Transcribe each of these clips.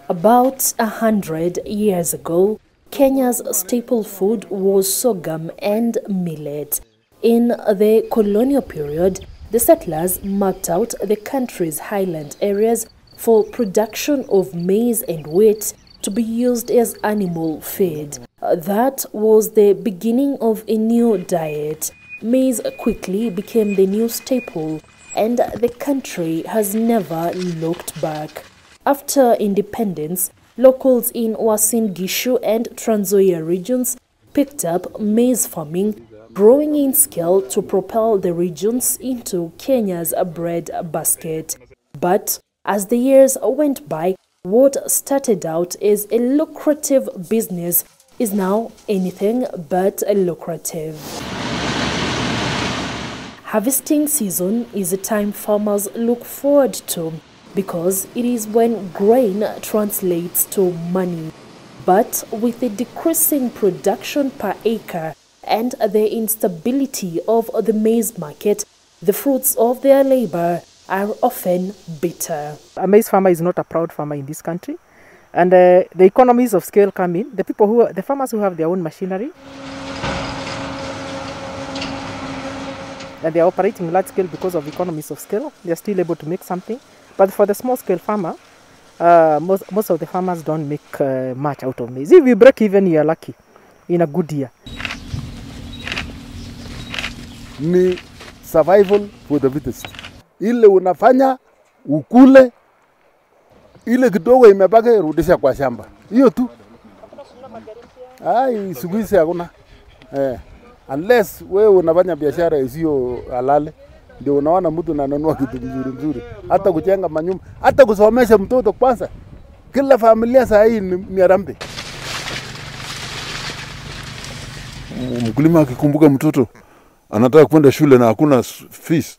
About 100 years ago, Kenya's staple food was sorghum and millet. In the colonial period, the settlers mapped out the country's highland areas for production of maize and wheat to be used as animal feed. That was the beginning of a new diet. Maize quickly became the new staple, and the country has never looked back. After independence, locals in Uasin Gishu and Trans Nzoia regions picked up maize farming, growing in scale to propel the regions into Kenya's bread basket. But as the years went by, what started out as a lucrative business is now anything but lucrative. Harvesting season is a time farmers look forward to because it is when grain translates to money. But with the decreasing production per acre and the instability of the maize market, the fruits of their labor are often bitter. A maize farmer is not a proud farmer in this country, and the economies of scale come in. The farmers who have their own machinery, and they are operating large scale because of economies of scale, they are still able to make something. But for the small scale farmer, most of the farmers don't make much out of maize. If you break even, you are lucky in a good year. Ni survival for the fittest. Ile unafanya ukule, ile kidogo imebaki rudisha kwa shamba. Hiyo tu. Ai, siku hizi hakuna. Unless wewe unafanya biashara isiyo halali, ndio unaona mtu ananunua kitu mzuri. Hata kujenga manyumba, hata kusomesha mtoto kwanza. Kila familia saa hii ni harambee. Mkulima akikumbuka mtoto anataka kwenda shule na hakuna fees,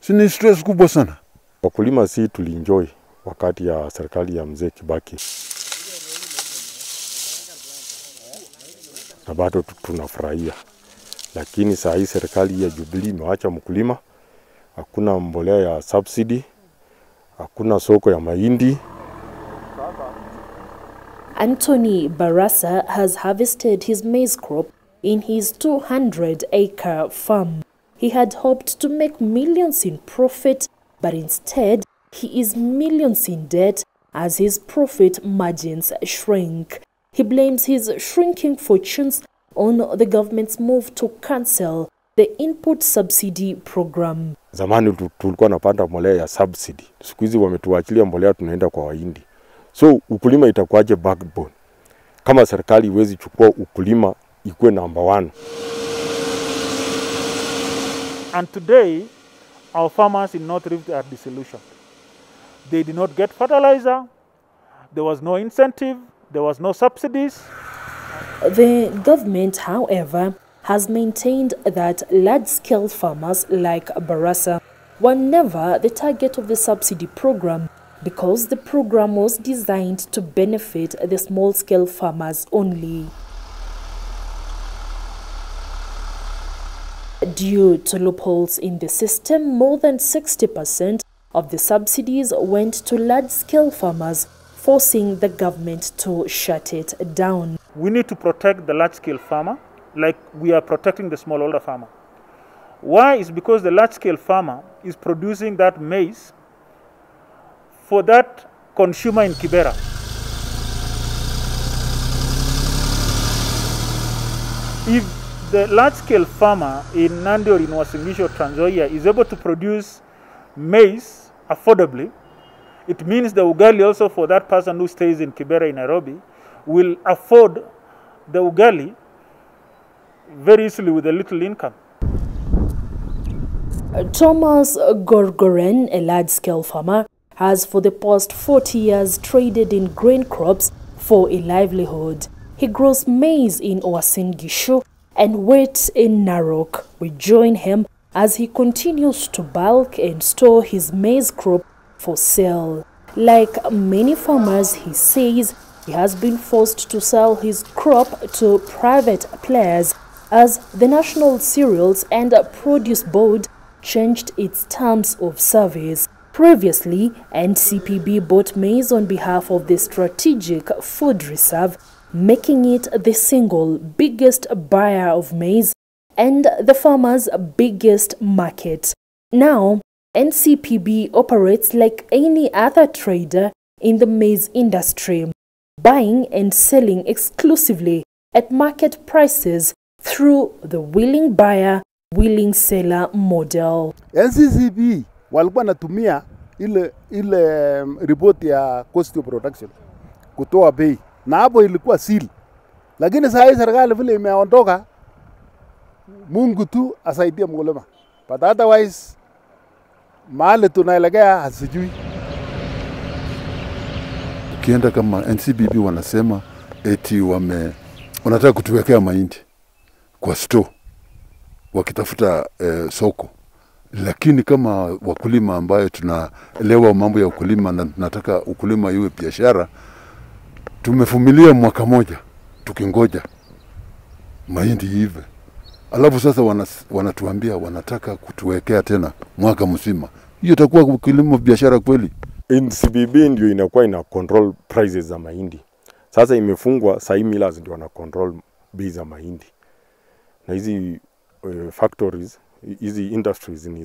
si ni stress kubwa sana. Wakulima si tulienjoy wakati ya serikali ya mzee Kibaki, na bado tunafurahia. Lakini saa hii serikali ya Jubilee imeacha mkulima, hakuna mbolea ya subsidy, hakuna soko ya mahindi. Anthony Barasa has harvested his maize crop in his 200-acre farm. He had hoped to make millions in profit, but instead he is millions in debt as his profit margins shrink. He blames his shrinking fortunes on the government's move to cancel the input subsidy program. Zamani tulikuwa napanda mbolea ya subsidy. Siku hizi wametuachilia mbolea, tunaenda kwa wahindi. So ukulima itakuwaje backbone kama serikali iwezi chukua ukulima ikuwe number 1? And today, our farmers in North Rift are disillusioned. They did not get fertilizer, there was no incentive, there was no subsidies. The government, however, has maintained that large-scale farmers like Barasa were never the target of the subsidy program because the program was designed to benefit the small-scale farmers only. Due to loopholes in the system, more than 60% of the subsidies went to large-scale farmers, forcing the government to shut it down. We need to protect the large-scale farmer like we are protecting the smallholder farmer. Why? Is because the large-scale farmer is producing that maize for that consumer in Kibera. If the large-scale farmer in Nandi or in Uasin Gishu or Trans Nzoia is able to produce maize affordably, it means the ugali also for that person who stays in Kibera in Nairobi will afford the ugali very easily with a little income. Thomas Gorgoren, a large-scale farmer, has for the past 40 years traded in grain crops for a livelihood. He grows maize in Uasin Gishu and wheat in Narok. We join him as he continues to bulk and store his maize crop for sale. Like many farmers, he says he has been forced to sell his crop to private players as the National Cereals and Produce Board changed its terms of service. Previously, NCPB bought maize on behalf of the Strategic Food Reserve, making it the single biggest buyer of maize and the farmers' biggest market. Now, NCPB operates like any other trader in the maize industry, buying and selling exclusively at market prices through the willing buyer, willing seller model. NCCB walikuwa natumia ile report ya cost of production kutoa bei, na hapo ilikuwa siri, lakini sasa hii serikali vile imeondoka, Mungu tu asaidie mkulima, but otherwise mahali tunaelekea hasijui. Ukienda kama NCBB wanasema eti wanataka kutuwekea mahindi kwa store wakitafuta soko, lakini kama wakulima ambayo tunaelewa mambo ya ukulima na tunataka ukulima iwe biashara, tumevumilia mwaka moja tukingoja mahindi hivi, alafu sasa wanatuambia wanataka kutuwekea tena mwaka mzima. Hiyo itakuwa kilimo biashara kweli? NCBB ndio inakuwa ina control prices za mahindi. Sasa imefungwa, sasa millers ndio wana control bei za mahindi. Na hizi factories, hizi industries ni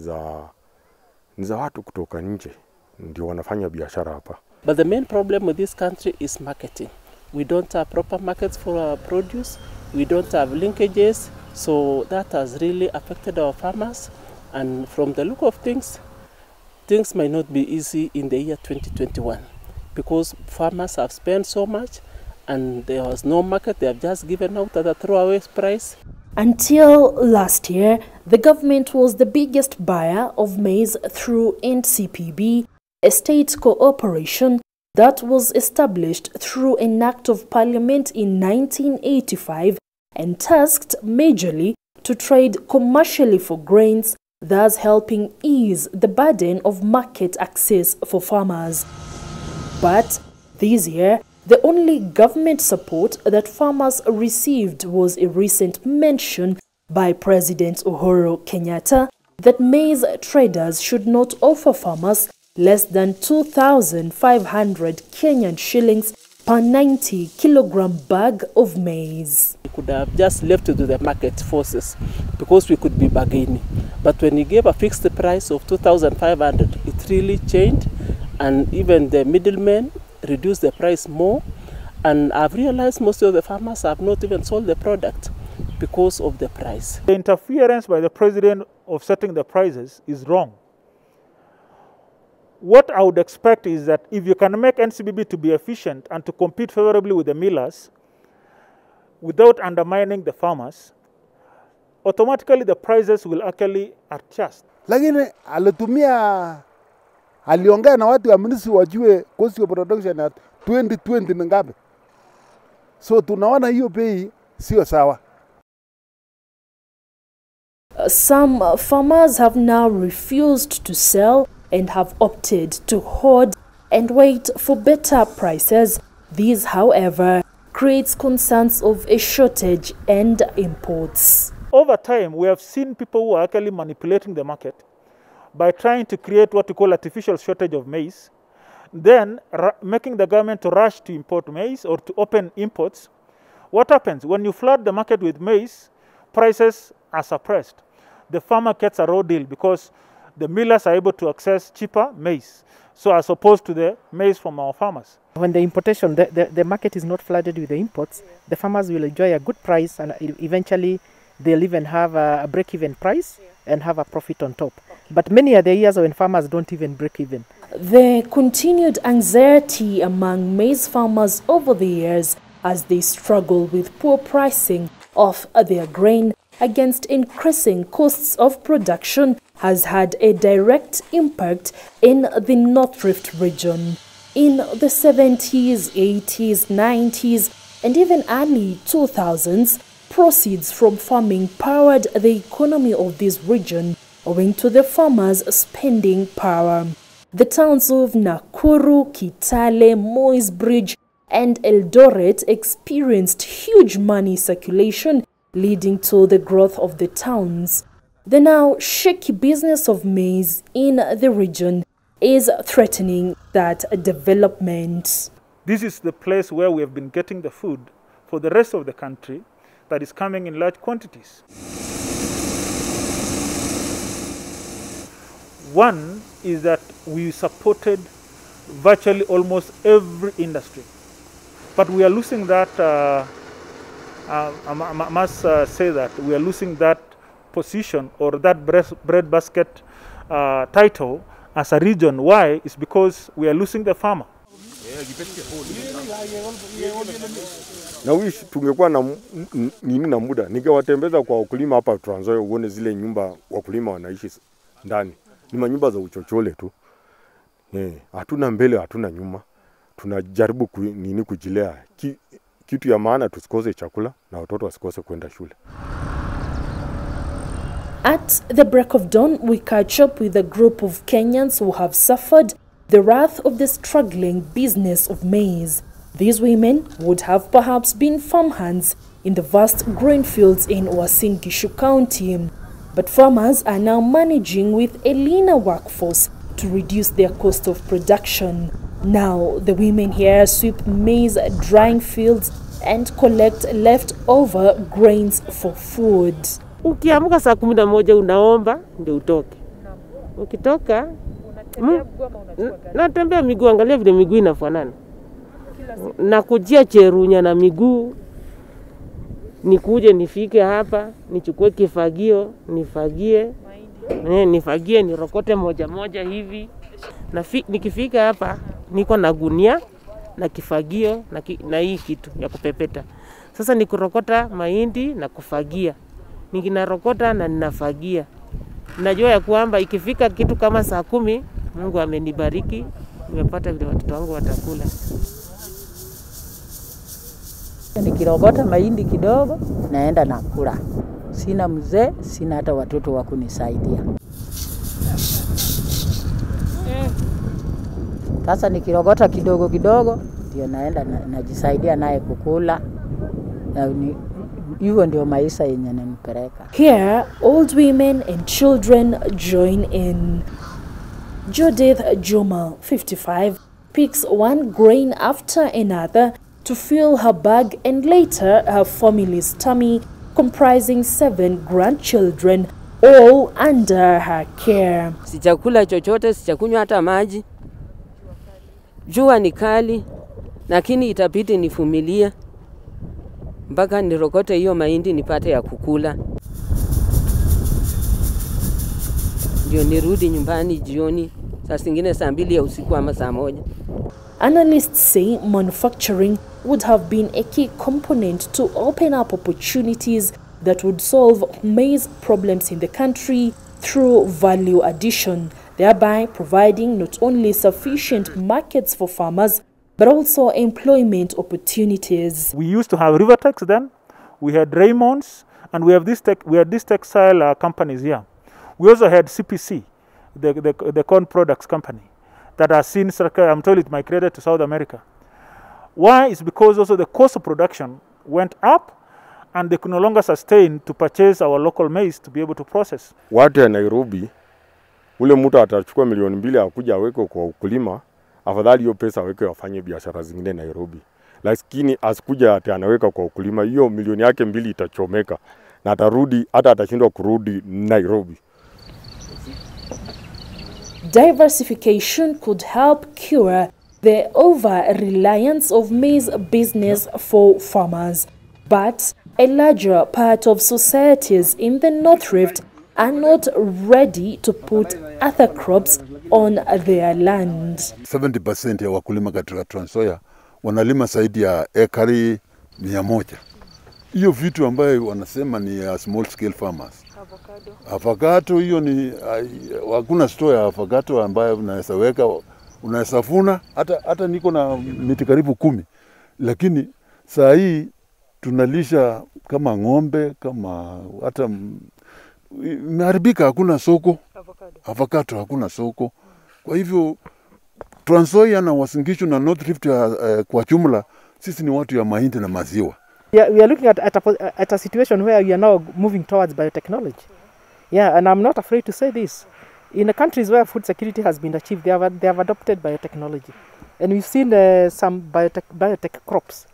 za watu kutoka nje ndio wanafanya biashara hapa. But the main problem with this country is marketing. We don't have proper markets for our produce. We don't have linkages. So that has really affected our farmers. And from the look of things, things might not be easy in the year 2021 because farmers have spent so much and there was no market. They have just given out at a throwaway price. Until last year, the government was the biggest buyer of maize through NCPB, a state cooperation that was established through an act of parliament in 1985 and tasked majorly to trade commercially for grains, thus helping ease the burden of market access for farmers. But this year, the only government support that farmers received was a recent mention by President Uhuru Kenyatta that maize traders should not offer farmers less than 2,500 Kenyan shillings per 90 kilogram bag of maize. We could have just left it to the market forces because we could be bargaining. But when he gave a fixed price of 2,500, it really changed, and even the middlemen reduce the price more, and I've realized most of the farmers have not even sold the product because of the price. The interference by the president of setting the prices is wrong. What I would expect is that if you can make NCBB to be efficient and to compete favorably with the millers without undermining the farmers, automatically the prices will actually adjust. Lakini aliongea na watu wa ministry wajue cost of production at 2020 ni ngapi. So tunaona hiyo bei sio sawa. Some farmers have now refused to sell and have opted to hoard and wait for better prices. This, however, creates concerns of a shortage and imports. Over time, we have seen people who are actually manipulating the market by trying to create what we call artificial shortage of maize, then making the government to rush to import maize or to open imports. What happens? When you flood the market with maize, prices are suppressed. The farmer gets a raw deal because the millers are able to access cheaper maize, so as opposed to the maize from our farmers. When the importation, the market is not flooded with the imports, the farmers will enjoy a good price, and eventually they'll even have a break-even price and have a profit on top. But many are the years when farmers don't even break even. The continued anxiety among maize farmers over the years as they struggle with poor pricing of their grain against increasing costs of production has had a direct impact in the North Rift region. In the 70s, 80s, 90s, and even early 2000s, proceeds from farming powered the economy of this region owing to the farmers' spending power. The towns of Nakuru, Kitale, Maize Bridge, and Eldoret experienced huge money circulation, leading to the growth of the towns. The now shaky business of maize in the region is threatening that development. This is the place where we have been getting the food for the rest of the country that is coming in large quantities. One is that we supported virtually almost every industry, but we are losing that, I must say that we are losing that position or that breadbasket title as a region. Why? It's because we are losing the farmer. Na wish tungekuwa na nini na muda ningewatembeza kwa wakulima hapa Trans Nzoia uone zile nyumba wakulima wanaishi ndani. Ni manyumba za uchochole tu. Hatuna mbele, hatuna nyuma. Tunajaribu kujilea. Kitu ya maana tusikose chakula na watoto wasikose kwenda shule. At the break of dawn, we catch up with a group of Kenyans who have suffered the wrath of the struggling business of maize. These women would have perhaps been farmhands in the vast grain fields in Uasin Gishu County. But farmers are now managing with a leaner workforce to reduce their cost of production. Now, the women here sweep maize drying fields and collect leftover grains for food. Ukiamka saa 11 unaomba ndio utoke. Ukitoka natembea miguu, angalia vile miguu inafanana. Na kujia Cherunya na miguu, nikuje nifike hapa, nichukue kifagio, nifagie, nirokote moja moja hivi. Na nikifika hapa, niko na gunia na kifagio na hii kitu ya kupepeta. Sasa nikurokota mahindi na kufagia. Ninarokota na ninafagia. Najua ya kwamba ikifika kitu kama saa 10, Mungu amenibariki, nimepata vile watoto wangu watakula. Nikirogota mahindi kidogo naenda nakula. Sina mzee, sina hata watoto wa kunisaidia. Sasa nikirogota kidogo kidogo ndio naenda najisaidia naye kukula. Hivyo ndio maisha yenye nanipeleka. Here, old women and children join in. Judith Juma, 55, picks one grain after another to fill her bag and later her family's tummy, comprising 7 grandchildren, all under her care. Sijakula chochote, sijakunywa hata maji. Jua ni kali, lakini itabidi nivumilie mpaka nirokote hiyo mahindi nipate ya kukula. Ndio nirudi nyumbani jioni, saa zingine saa 2 ya usiku ama saa 1. Analysts say manufacturing would have been a key component to open up opportunities that would solve maize problems in the country through value addition, thereby providing not only sufficient markets for farmers, but also employment opportunities. We used to have Rivertex then, we had Raymonds, and we have these textile companies here. We also had CPC, the corn products company, that has since, I'm told, it migrated to South America. Why? It's because also the cost of production went up and they could no longer sustain to purchase our local maize to be able to process. Watu ya Nairobi, ule mtu atachukua milioni 2 akuja aweke kwa ukulima, afadhali hiyo pesa aweke wafanye biashara zingine Nairobi. Lakini asikuja ati anaweka kwa ukulima, hiyo milioni yake 2 itachomeka na atarudi, hata atashindwa kurudi Nairobi. Diversification could help cure the over-reliance of maize business for farmers. But a larger part of societies in the North Rift are not ready to put other crops on their land. 70% ya wakulima katika Trans Nzoia wanalima zaidi ya ekari 100. Hiyo vitu ambayo wanasema ni small scale farmers. Avocado hiyo ni hakuna store ya avocado ambayo unaweza weka, unaweza vuna, hata niko na miti karibu 10. Lakini saa hii tunalisha kama ng'ombe, kama hata imeharibika, hakuna soko. Avocado hakuna soko. Kwa hivyo Trans Nzoia na Uasin Gishu na North Rift kwa jumla sisi ni watu ya mahindi na maziwa. Yeah, we are looking at a situation where we are now moving towards biotechnology. Yeah, and I'm not afraid to say this. In the countries where food security has been achieved, they have adopted biotechnology. And we've seen some biotech crops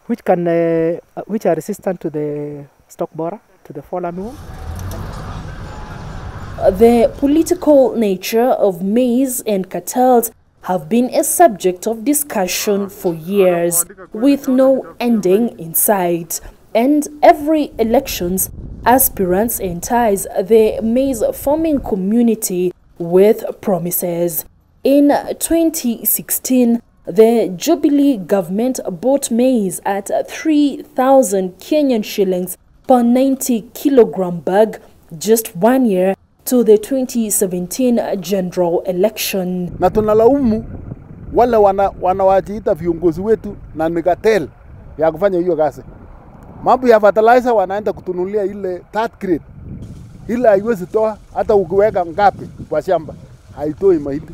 which are resistant to the stalk borer, to the fall armyworm. The political nature of maize and cartels have been a subject of discussion for years, with no ending in sight. And every elections, aspirants entice the maize farming community with promises. In 2016, the Jubilee government bought maize at 3,000 Kenyan shillings per 90 kilogram bag, just 1 year to the 2017 general election. Na tunalaumu wale wanawajiita viongozi wetu na ni cartel ya kufanya hiyo kazi. Mambo ya fertilizer wanaenda kutunulia ile third grade. Ile haiwezi toa hata ukiweka ngapi kwa shamba. Haitoi mahindi.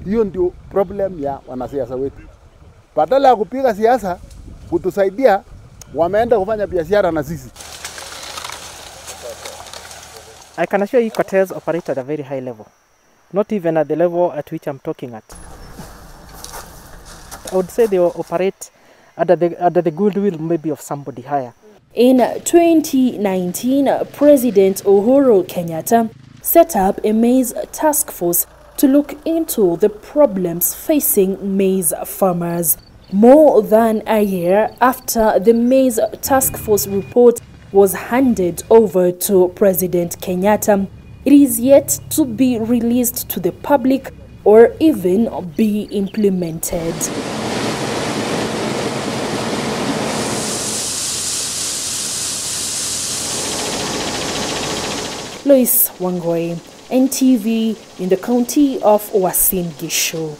Hiyo ndio problem ya wanasiasa wetu. Badala ya kupiga siasa kutusaidia, wameenda kufanya biashara na sisi. I can assure you cartels operate at a very high level, not even at the level at which I'm talking at. I would say they operate under the goodwill maybe of somebody higher. In 2019, President Uhuru Kenyatta set up a maize task force to look into the problems facing maize farmers. More than a year after the maize task force report was handed over to President Kenyatta, it is yet to be released to the public or even be implemented. Lois Wangoi, NTV, in the county of Uasin Gishu.